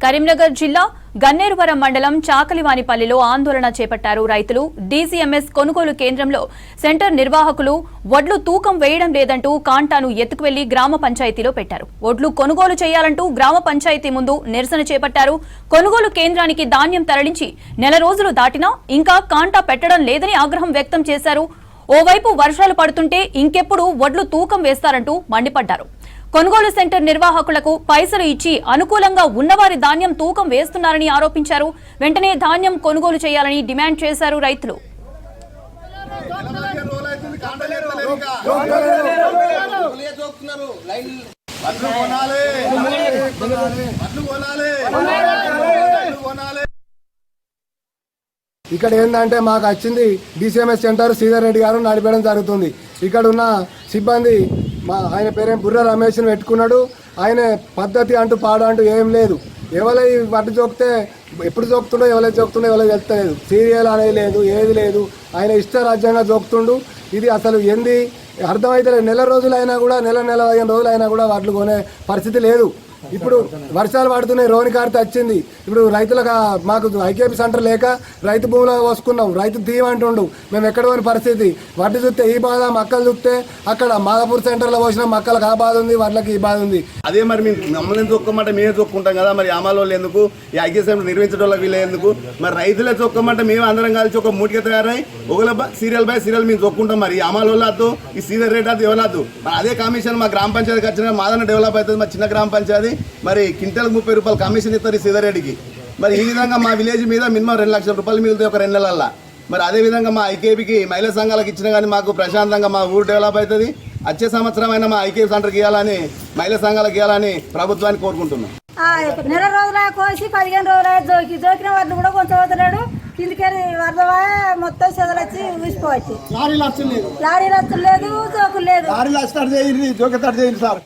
కరీంనగర్ జిల్లా గన్నేరువరం మండలం చాకలివానిపల్లిలో ఆందోళన చేపట్టారు రైతులు. డీసీఎంఎస్ కొనుగోలు కేంద్రంలో సెంటర్ నిర్వాహకులు వడ్లు తూకం వేయడం లేదంటూ కాంటాను ఎత్తుకువెళ్లి గ్రామ పంచాయతీలో పెట్టారు. వడ్లు కొనుగోలు చేయాలంటూ గ్రామ పంచాయతీ ముందు నిరసన చేపట్టారు. కొనుగోలు కేంద్రానికి ధాన్యం తరలించి నెల రోజులు దాటినా ఇంకా కాంటా పెట్టడం లేదని ఆగ్రహం వ్యక్తం చేశారు. ఓవైపు వర్షాలు పడుతుంటే ఇంకెప్పుడు వడ్లు తూకం వేస్తారంటూ మండిపడ్డారు. కొనుగోలు సెంటర్ నిర్వాహకులకు పైసలు ఇచ్చి అనుకూలంగా ఉన్నవారి ధాన్యం తూకం వేస్తున్నారని ఆరోపించారు. వెంటనే ధాన్యం కొనుగోలు చేయాలని డిమాండ్ చేశారు రైతులు. ఇక్కడ ఏంటంటే మాకు వచ్చింది డీసీఎంఎస్ సెంటర్ శ్రీధర్ రెడ్డి గారు నడిపేయడం జరుగుతుంది. ఇక్కడ ఉన్న సిబ్బంది ఆయన పేరేం బుర్ర రమేష్ని పెట్టుకున్నాడు. ఆయన పద్ధతి అంటూ పాడు అంటూ ఏం లేదు. ఎవరు వడ్డు జోకితే ఎప్పుడు జోకుతుండో ఎవరైతే జోకుతుండో ఎవరైతే తెలుస్తలేదు. సీరియల్ అనేది లేదు, ఏది లేదు. ఆయన ఇష్టరాజ్యంగా జోకుతుండు. ఇది అసలు ఏంది అర్థమైతే లేదు. నెల రోజులైనా కూడా నెల 15 రోజులైనా కూడా వడ్లు కొనే పరిస్థితి లేదు. ఇప్పుడు వర్షాలు పడుతున్నాయి, రోని కార్తె వచ్చింది. ఇప్పుడు రైతులకు మాకు ఐకేపీ సెంటర్ లేక రైతు భూమిలో పోసుకున్నాం. రైతు తీయమంటుండు. మేము ఎక్కడ పోయిన పరిస్థితి. వడ్డీ చూస్తే ఈ బాధ, మక్కలు చూస్తే అక్కడ మాదాపూర్ సెంటర్లో పోసిన మక్కలకు ఆ బాధ ఉంది, వడ్లకి ఈ బాధ ఉంది. అదే మరి మేము మమ్మల్ని చొక్కమంటే మేమే చొక్కుంటాం కదా. మరి అమలు వాళ్ళు ఎందుకు, ఈ ఐక్య సెంటర్ నిర్వహించడం వాళ్ళకి వీళ్ళు ఎందుకు? మరి రైతులే చొక్కమంటే మేము అందరం కలిసి ఒక మూటికి తయారై ఒకళ్ళ సీరియల్ బై సీరియల్ మేము చొక్కుంటాం. మరి అమలు వాళ్ళు వద్దు, ఈ సీరియల్ రేట్ అది ఎవరద్దు. మరి అదే కమిషన్ మా గ్రామ పంచాయతీకి వచ్చిన మాదన్న డెవలప్ అవుతుంది. మా చిన్న గ్రామ పంచాయతీ మరి క్వింటల్ 30 రూపాయలు కమిషన్ ఇస్తారు ఈ సీరియల్ రేటుకి. మరి ఈ విధంగా మా విలేజ్ మీద మినిమం 2 లక్షల రూపాయలు మిగులుతాయి ఒక 2 నెలల్లో. మరి అదేవిధంగా మా ఐకేపీకి మహిళా సంఘాలకు ఇచ్చినా కానీ మాకు ప్రశాంతంగా మా ఊరు డెవలప్ అవుతుంది. వచ్చే సంవత్సరం అయినా మా ఐకేపీ సెంటర్కి ఇవ్వాలని, మహిళా సంఘాలకు ఇవ్వాలని ప్రభుత్వాన్ని కోరుకుంటున్నాం. నెల రోజుల కోసి 15 రోజులు జోకిన వాళ్ళు కూడా కొంచెం వదలడు. కిందికెళ్ళి వరదవా మొత్తం చెదలొచ్చి ఊసిపోవచ్చు. లారీలు వస్తుంది, లారీలు వస్తలేదు, జోకులు లేదు. లారీలు వస్తారు, జోకెత్తాడు చేయండి సార్.